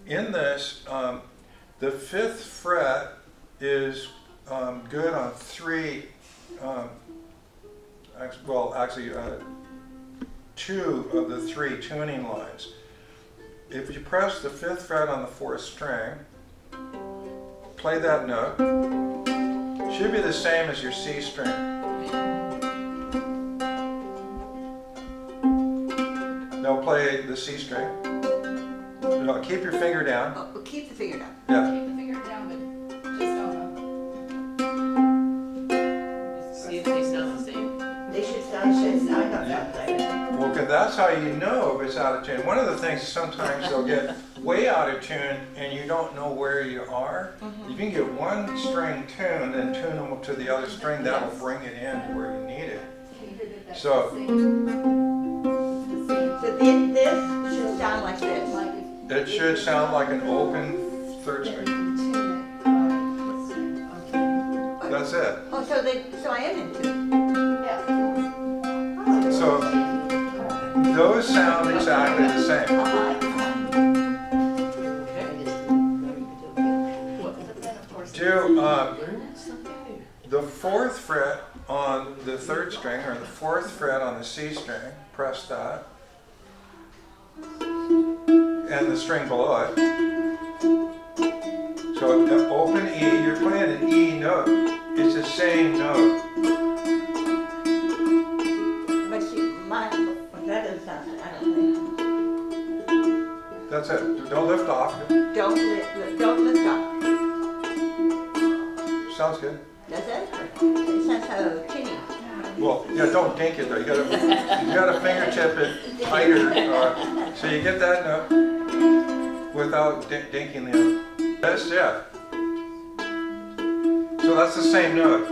in this, the 5th fret is good on 3, actually 2 of the 3 tuning lines. If you press the 5th fret on the 4th string, play that note, should be the same as your C string. Now play the C string. No, keep your finger down. Oh, keep the finger down. Yeah. Keep the finger down, but just don't know. See if they sound the same. They should sound like that. Well, 'cause that's how you know if it's out of tune. One of the things is sometimes they'll get way out of tune and you don't know where you are. You can get one string tuned and tune them to the other string. That'll bring it in to where you need it. So So this should sound like this. it should sound like an open 3rd string. That's it. Oh, so I am in tune. So those sound exactly the same. Do the 4th fret on the 3rd string or the 4th fret on the C string, press that, and the string below it. So open E, you're playing an E note. It's the same note. But see, that doesn't sound, I don't think. That's it. Don't lift off. Don't lift off. Sounds good. Does it? It sounds so tinny. Well, yeah, don't dink it though. You gotta fingertip it tighter, so you get that note without dinking the other. That's it. So that's the same note.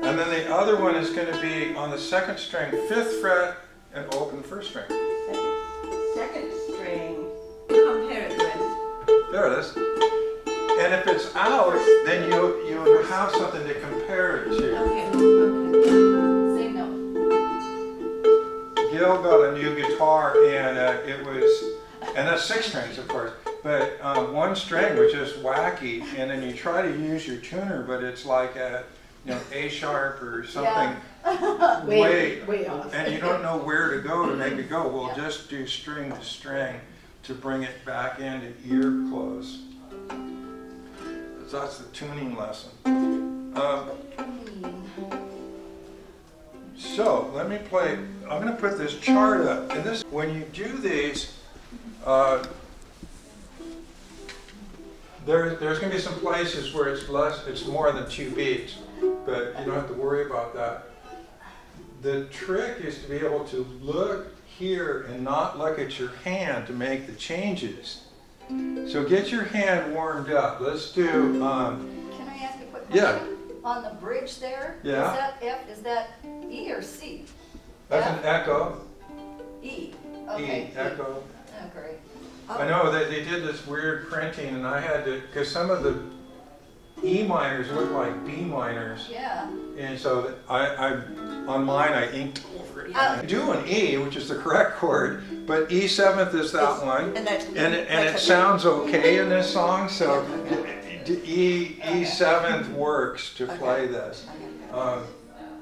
And then the other one is going to be on the 2nd string, 5th fret, and open 1st string. Second string. Compare it with. There it is. And if it's out, then you have something to compare it to. Same note. Gil got a new guitar, and and that's 6 strings, of course. But 1 string was just wacky, and then you try to use your tuner, but it's like a A sharp or something way off. and you don't know where to go to make it go. We'll just do string to string to bring it back into ear close. So that's the tuning lesson. So let me play. I'm going to put this chart up, and this when you do these. There's going to be some places where it's more than 2 beats, but you don't have to worry about that. The trick is to be able to look here and not look at your hand to make the changes. So get your hand warmed up. Let's do. Can I ask a quick question? Yeah. On the bridge there, Yeah. is that F? Is that E or C? That's F? an echo. E. Okay. E, echo. Oh, great. I know they did this weird printing, and I had to, because some of the E minors look like B minors, Yeah. and so I on mine I inked over it. Yeah. I do an E, which is the correct chord, but E7th is that one, And it sounds okay in this song, so E7th works to play this.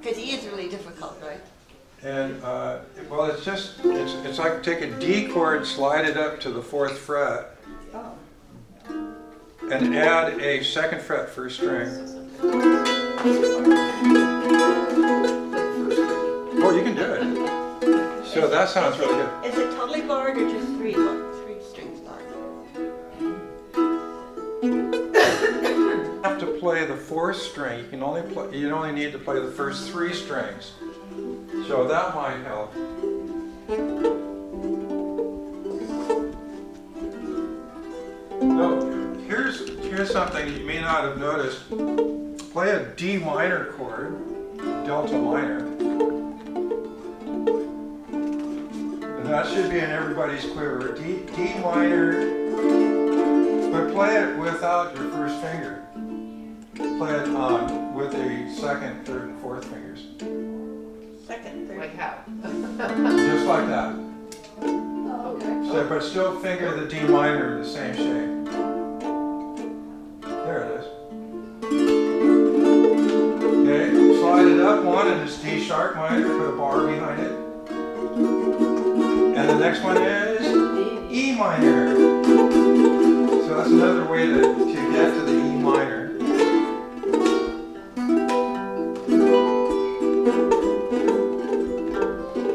Because E is really difficult, right? And well, it's like take a D chord, slide it up to the 4th fret, Oh. and add a 2nd fret 1st string. Oh, you can do it. So that sounds really good. Is it totally barred or just three strings barred? You have to play the 4th string. You only need to play the first 3 strings. So that might help. Now, here's something you may not have noticed. Play a D minor chord, delta minor. And that should be in everybody's quiver. D minor, but play it without your 1st finger. Play it with the 2nd, 3rd, and 4th fingers. Second, third. Like how? Just like that. Oh, okay. So, but still finger the D minor in the same shape. There it is. Okay, slide it up one and it's D sharp minor, put a bar behind it. And the next one is E minor. So that's another way to get to the E minor.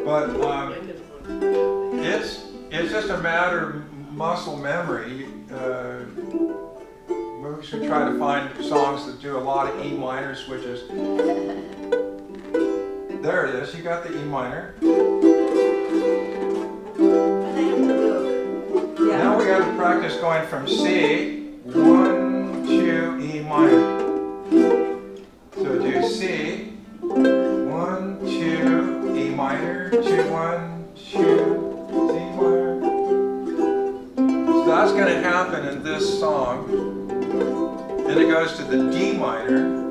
But it's just a matter of muscle memory. We should try to find songs that do a lot of E minor switches. There it is. You got the E minor. Now we got to practice going from C, 1, 2, E minor. So do C, 1, 2, E minor, 2, 1, 2, C minor. So that's going to happen in this song. Then it goes to the D minor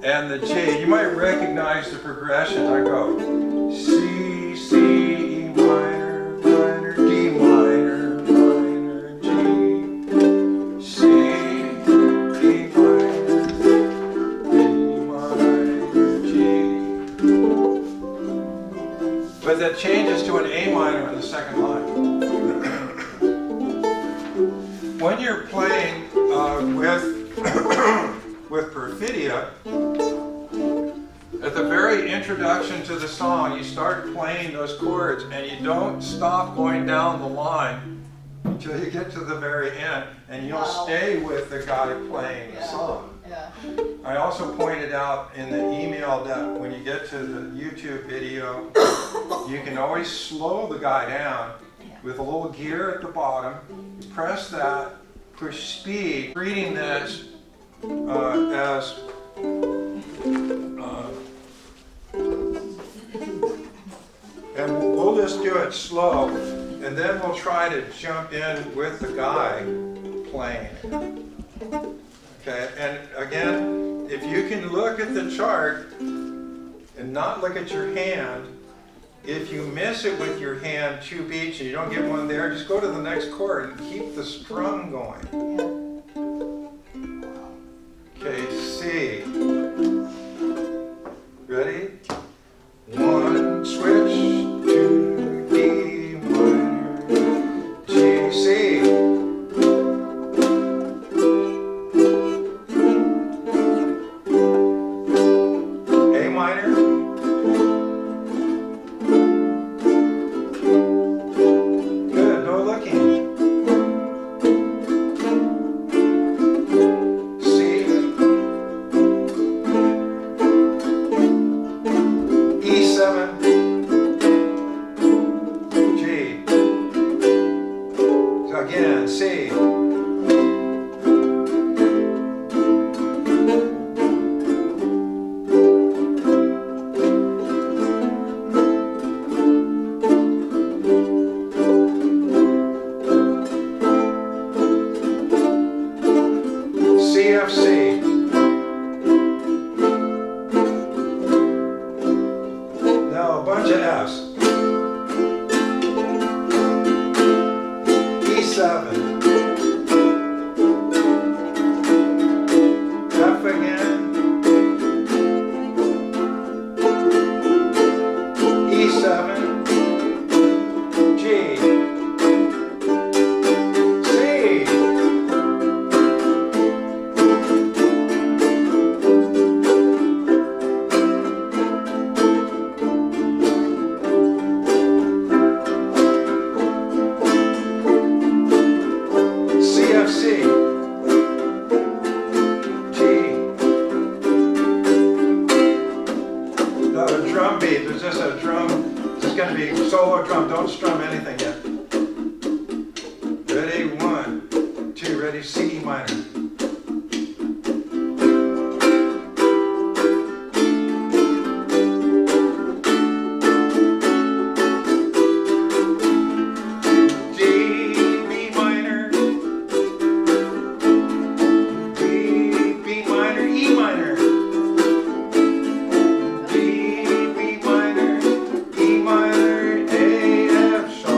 and the G. You might recognize the progression. I go C, C, E minor, minor, D minor, minor, G, C, E minor, D minor, G. But that changes to an A minor in the second line. When you're playing with Perfidia, at the very introduction to the song, you start playing those chords and you don't stop going down the line until you get to the very end, and you'll stay with the guy playing the song. Yeah. I also pointed out in the email that when you get to the YouTube video, you can always slow the guy down with a little gear at the bottom. You press that, push speed, reading this as and we'll just do it slow, and then we'll try to jump in with the guy playing. Okay, and again, if you can look at the chart and not look at your hand, if you miss it with your hand 2 beats and you don't get one there, just go to the next chord and keep the strum going. Okay, C. Ready? 1, switch, 2, D minor, G, C. A minor. Good, no looking. C. E7, G. So again, C. CFC. Now a bunch of F's. E7. F again. E7. G. C. CFC, G. Now the drum beat, there's just a drum, it's going to be solo drum, don't strum anything yet. Ready, 1, 2, ready, C minor. F sharp.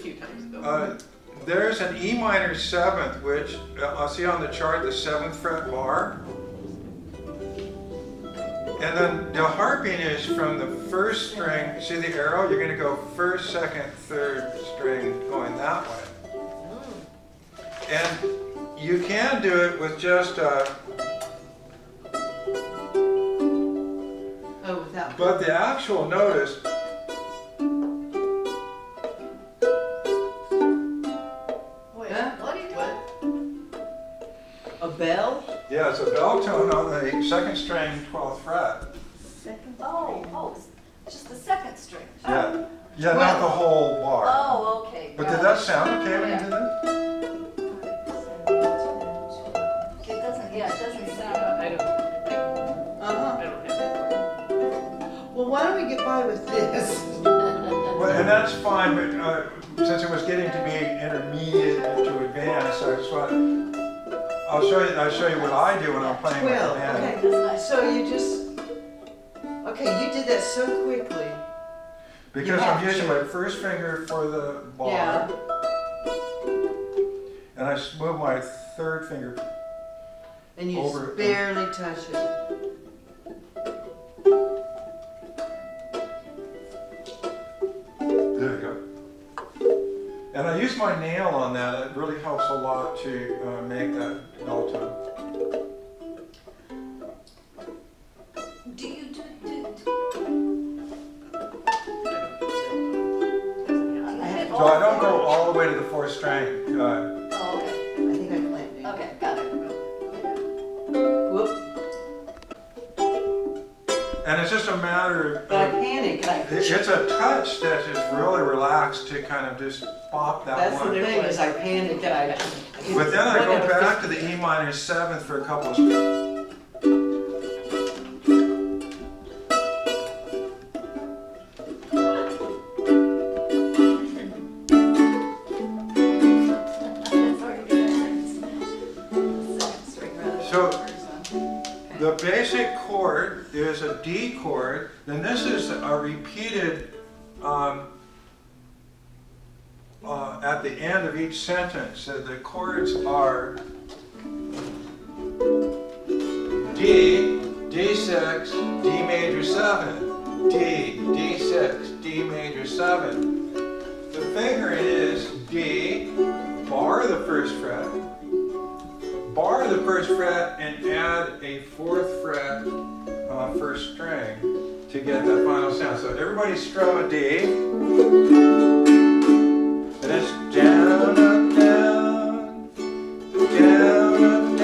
few times ago. There's an E minor seventh, which I'll see on the chart, the 7th fret bar. And then the harping is from the 1st string. See the arrow? You're going to go 1st, 2nd, 3rd string going that way. And you can do it with just Oh, without. but the actual notice, Wait, Huh? what are you doing? A bell? yeah, it's a bell tone on the 2nd string, 12th fret. Second. Oh, just the 2nd string. Yeah, yeah, not the whole bar. Oh, okay. But got did it. that sound okay when you did that? It doesn't, yeah, it doesn't sound. I don't Uh-huh. have it. Well, why don't we get by with this? Well, and that's fine, but since it was getting to be intermediate to advanced, I just want, I'll show you what I do when I'm playing with the Well, band. okay. That's nice. So you just, okay, you did that so quickly. Because you I'm have using to. my first finger for the bar, Yeah. and I move my 3rd finger. And you Over just it. barely touch it. There you go. And I use my nail on that. It really helps a lot to make that bell tone. Do you do? So I don't go all the way to the 4th string. Oh, okay. I think I planned it. Okay, got it. Whoop. And it's just a matter But I of, panic. it's a touch that's just really relaxed to kind of just pop that That's the one. thing, is I panic and I. But then I go back to the E minor 7th for a couple of That's already good. Second string rather than So- the first one. The basic chord is a D chord, then this is a repeated at the end of each sentence. So the chords are D, D6, D major 7, D, D6, D major 7. The fingering is D, bar the 1st fret, bar the 1st fret and add a 4th fret 1st string to get that final sound. So everybody strum a D. And it's down, up, down, down, up, down,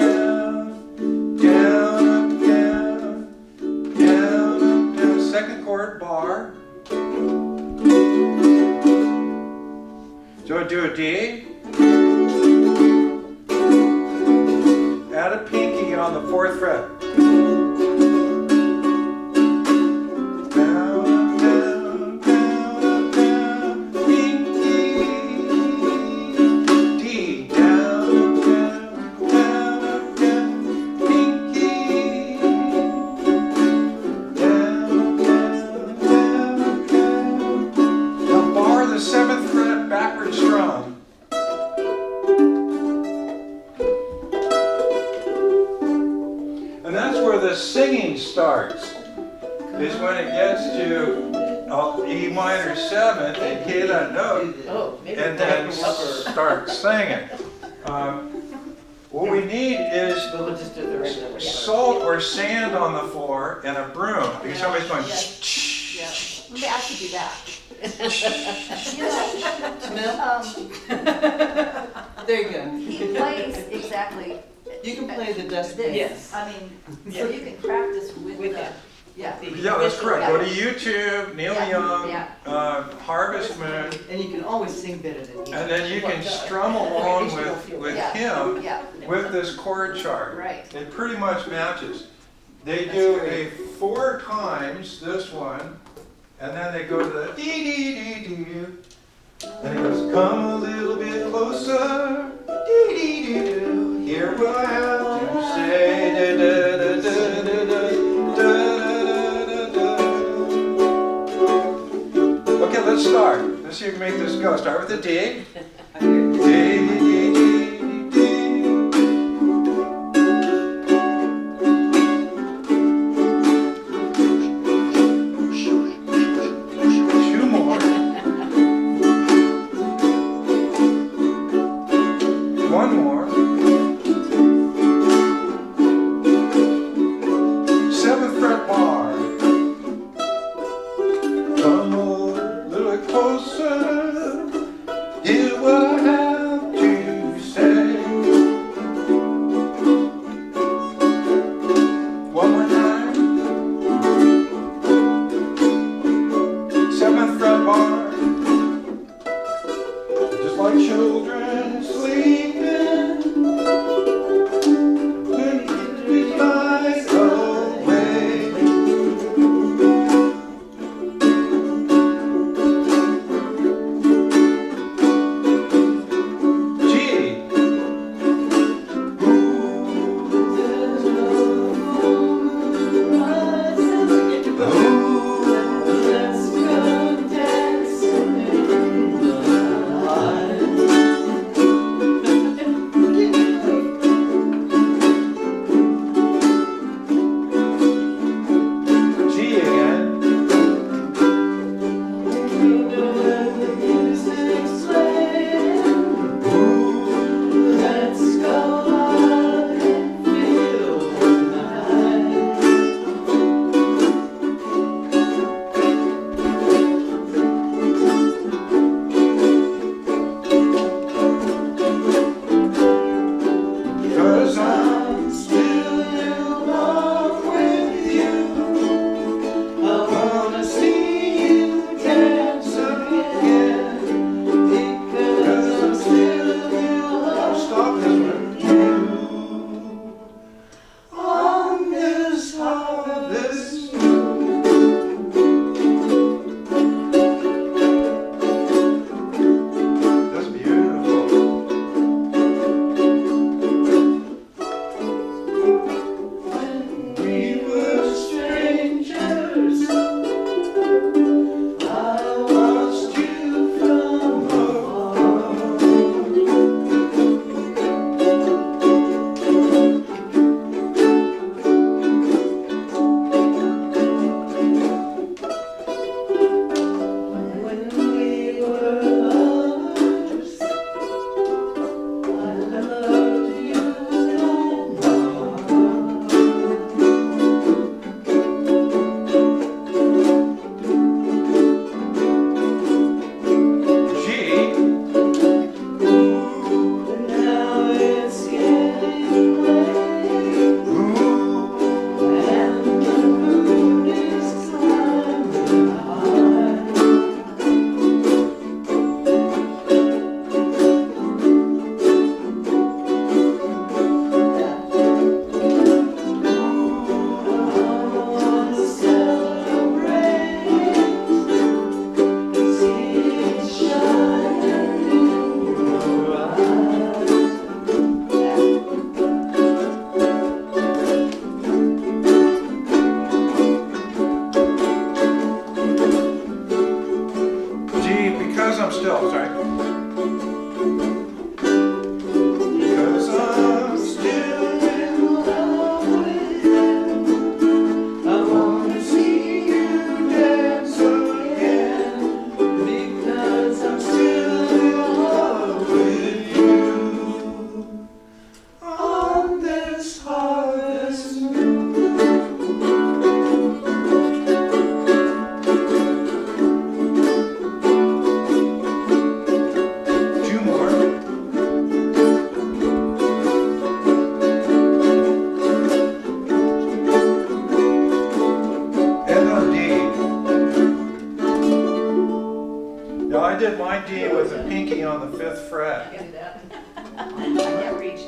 down, up, down, down, up, down. 2nd chord, bar. So I do a D. Add a pinky on the 4th fret. Down, down, down, down, pinky. D, down, down, down, down, pinky. Down, down, down, down. Now bar the 7th fret backward strum. And that's where the singing starts, is when it gets to E minor 7, and hear that note, Oh, maybe. and then start singing. What we need is We'll just do the regular way. salt or sand on the floor and a broom, because somebody's going, Yeah. Maybe I should do that. There you go. He plays exactly. You can play the dustpan. Yes. I mean, so you can practice with With the, that. yeah. yeah, that's correct. Go to YouTube, Neil Yeah, Young, yeah. Harvest Moon, And you can always sing better than me. and then you can strum along with Yeah. him Yeah, with this chord chart. right. It pretty much matches. They do a 4 times this one, and then they go to the dee dee dee dee. And it goes, come a little bit closer, dee dee dee doo. Hear what I have to say, da da da da da da da da da da. Okay, let's start. This see if you can make this go. Start with a D. I hear D, D, D, D. Two more. One more. 7th fret bar. Come a little closer. Hear what I have to say. One more time. 7th fret bar. Just like children sleeping. When you fly away. G. G again. Cause I'm still in love with you. I wanna see you dance again. Because I'm still in love. Stop this one. You on this harvest. That's beautiful. We were strangers. I watched you from afar. When we were lovers, I loved you from afar. G. Now it's getting late. And the moon is climbing high. I wanna celebrate. See it shining in your eyes. G, because I'm still, sorry. Because I'm still in love with you. I wanna see you dance again. Because I'm still in love with you. On this harvest moon. Two more. And a D. Now I did my D with a pinky on the 5th fret. I can't reach.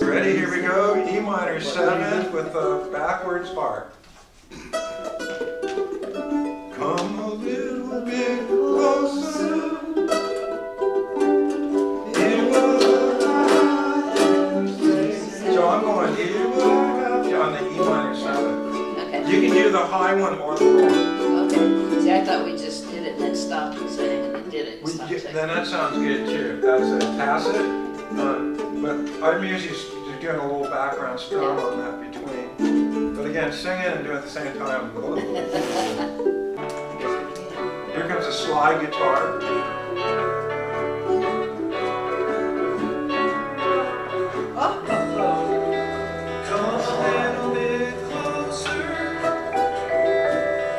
Ready? Here we go. E minor 7th with a backwards bar. Come a little bit closer. So I'm going here on the E minor 7th. Okay. You can do the high one or the low one. Okay. See, I thought we just did it and then stopped and said stop taking. Then that sounds good too. That's a tacit. But I'm usually just doing a little background strum on that between. But again, singing and doing it at the same time. Here comes a slide guitar. Oh, Come a little bit closer,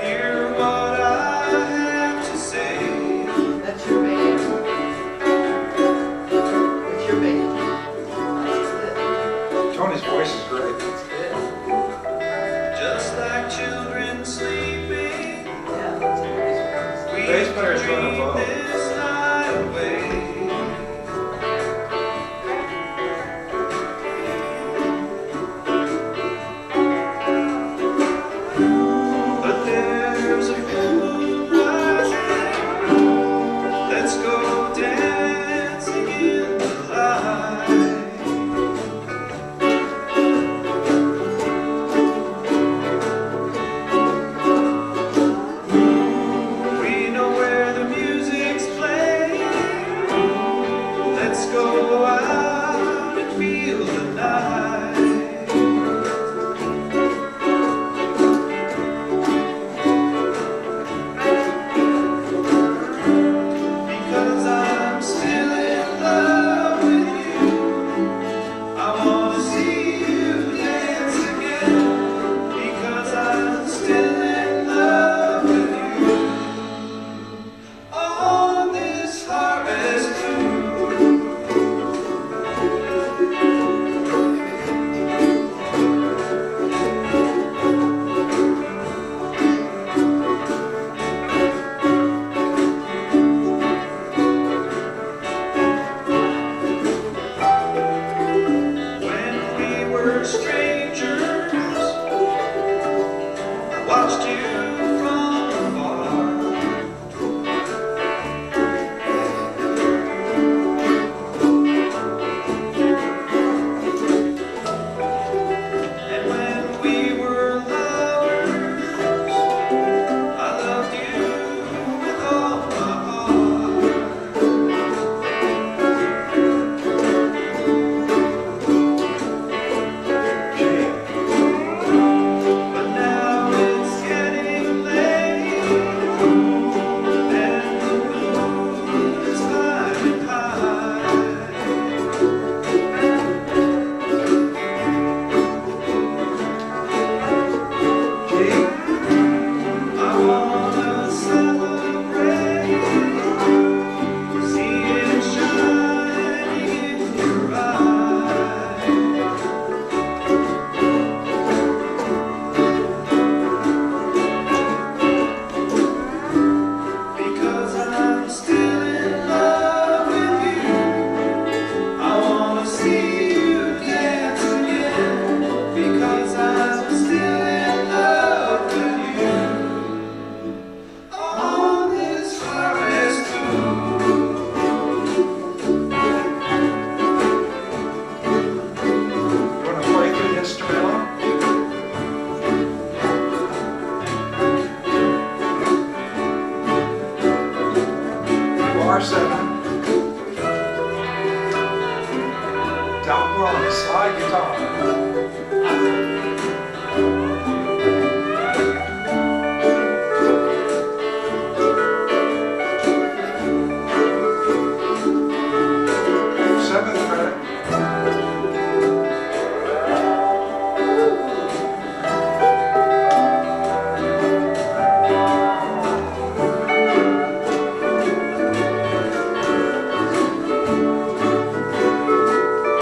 hear what I have to say. that's your band. That's your band. That's good. Tony's voice is great. That's good. Just like children sleeping, Yeah, that's a nice voice. we Bass player's doing a dream vote. this night away. But there's a moon rising. Let's go dancing in the light. We know where the music's playing. Let's go out and feel the night. Because I'm still in love with you. I wanna see you dance again. Because I'm still in love with you. On this harvest moon. When we were strangers, I watched you from afar. And when we were lovers, I loved you with all my heart. But now it's getting late, and the moon is climbing high. I wanna celebrate, see it shining in your eyes. Because I'm still in love with you. I wanna see you dance again. Because I'm still in love with you. On this harvest moon. You want to play through the instrumental? R7. Down below on the slide guitar. Seventh fret.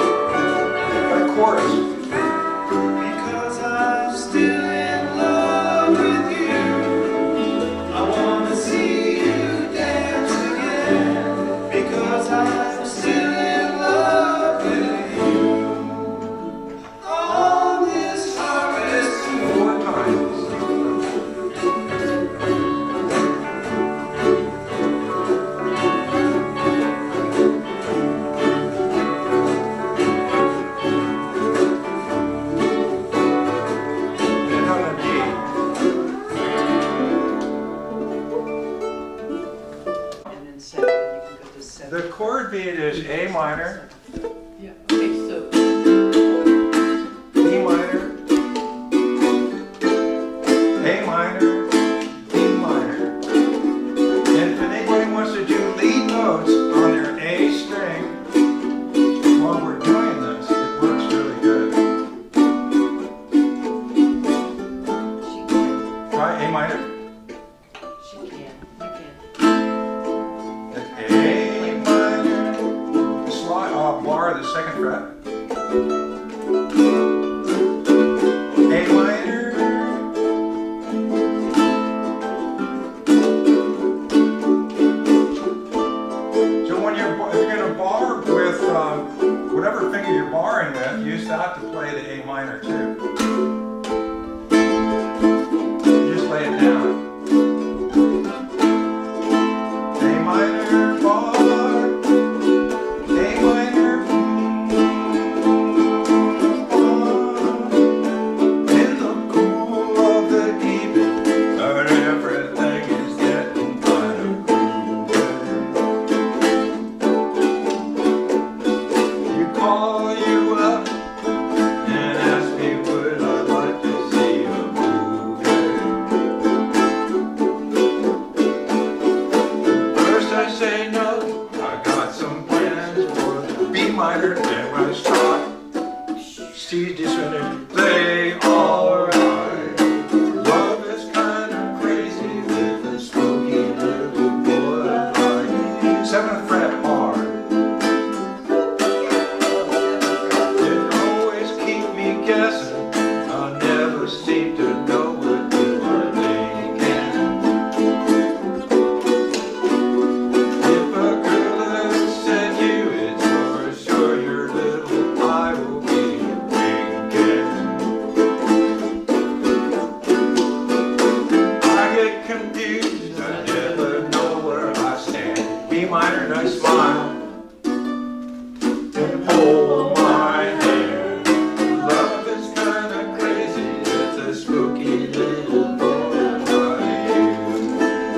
That chorus. Because third beat is A minor, Yeah, okay, so, E minor, A minor, B minor. And if anybody wants to do lead notes on their A string while we're doing this, it works really good. she can, Try A minor. she can, you can. That's A minor. Slide bar the second fret. A minor. So when if you're going to bar with whatever finger you're barring with, use that to play the A minor too. You just lay it down. A minor bar, A minor bar. In the cool of the evening, but everything is getting kind of groovy. You call you up and ask me would I like to see a movie. First I say no, I got some plans for the B minor, and when I stop, she's just gonna play alright. Love is kinda crazy with a spooky little boy like 7th fret hard. It always keep me guessing, I never seem to know what you are thinking. If a girl has said you, it's for sure your little eye will be winking. I get confused, I never know where I stand. B minor and I smile and hold my hand. Love is kinda crazy, it's a spooky little boy like you.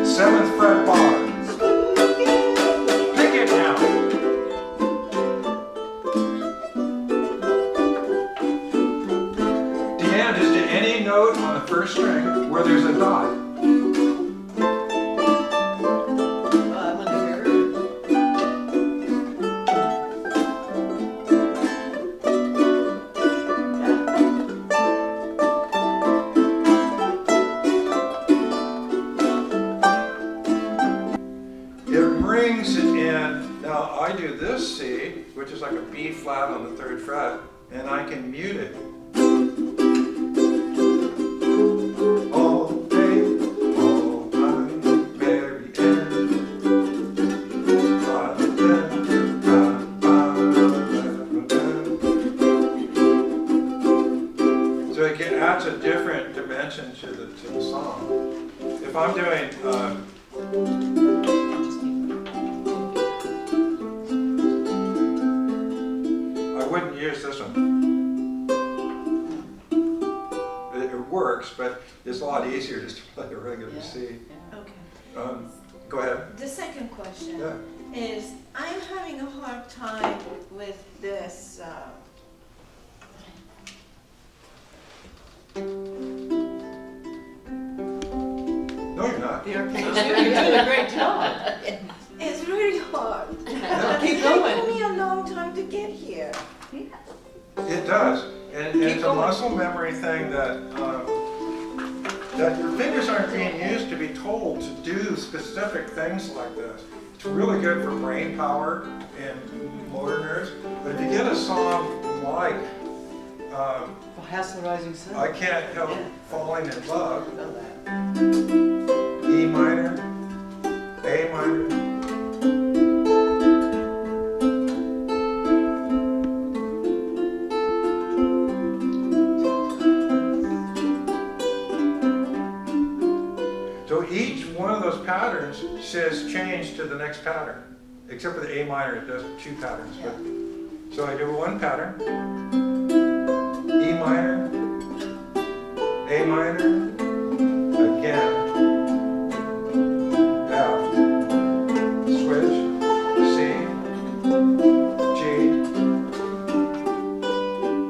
7th fret bar. Pick it now. The end is to any note on the first string where there's a dot. I wonder where. It brings it in. Now I do this C, which is like a B flat on the 3rd fret, and I can mute it. All day, all night, Mary Ann. So it adds a different dimension to the song. If I'm doing I wouldn't use this one. It works, but it's a lot easier just to play a regular C. Okay. Go ahead. The second question Yeah. is, I'm having a hard time with this, No, you're not. The arpeggio, you're doing a great job. it's really hard. Keep It going. took me a long time to get here. It does, and it's a going. muscle memory thing that your fingers aren't being used to be told to do specific things like this. It's really good for brain power and motor nerves. But if you get a song like For Hassel Rising Sun. I Can't Help Yeah. Falling in Love, Know that. E minor, A minor. So each one of those patterns says change to the next pattern. Except for the A minor, it does 2 patterns. But, so I do 1 pattern, E minor, A minor, again, F, switch, C, G,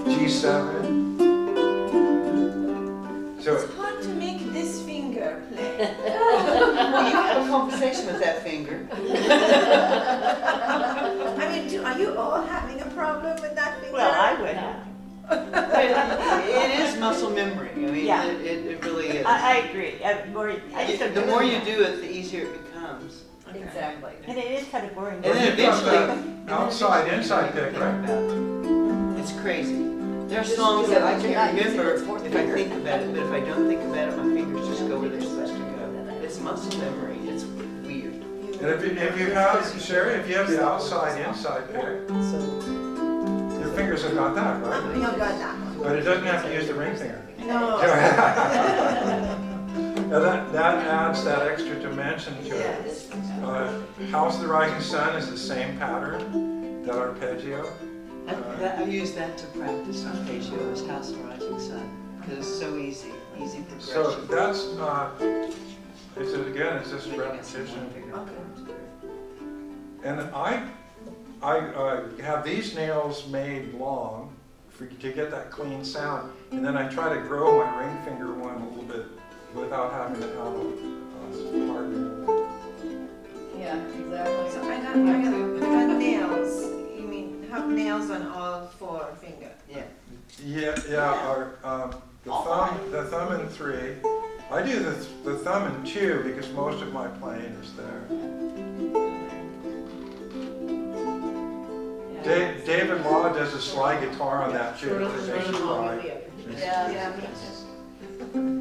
G7. So It's hard to make this finger play. Well, you have a conversation with that finger. I mean, are you all having a problem with that finger? Well, I would have. It is muscle memory. I mean, Yeah. it really is. I agree. The more you do it, the easier it becomes. Exactly. And it is kind of boring. And then you've got eventually, that outside, inside pick, right? it's crazy. There are songs that I can't remember if I think about it, but if I don't think about it, my fingers just go where they're supposed to go. It's muscle memory. It's weird. And if you have, Sherry, if you have the outside, inside pick, your fingers have got that, right? You got that one. But it doesn't have to use the ring finger. No. Now that adds that extra dimension to it. Yes. House of the Rising Sun is the same pattern, that arpeggio. I use that to practice arpeggio as House of Rising Sun because it's so easy So progression. that's, it's just repetition. And I have these nails made long to get that clean sound, and then I try to grow my ring finger one a little bit without having to have a hard nail. Yeah, exactly. So I got nails. You mean have nails on all four fingers? Yeah, or the thumb in 3. I do the thumb in 2 because most of my playing is there. David Law does a slide guitar on that too. It makes you cry. Yeah. Yeah, me too.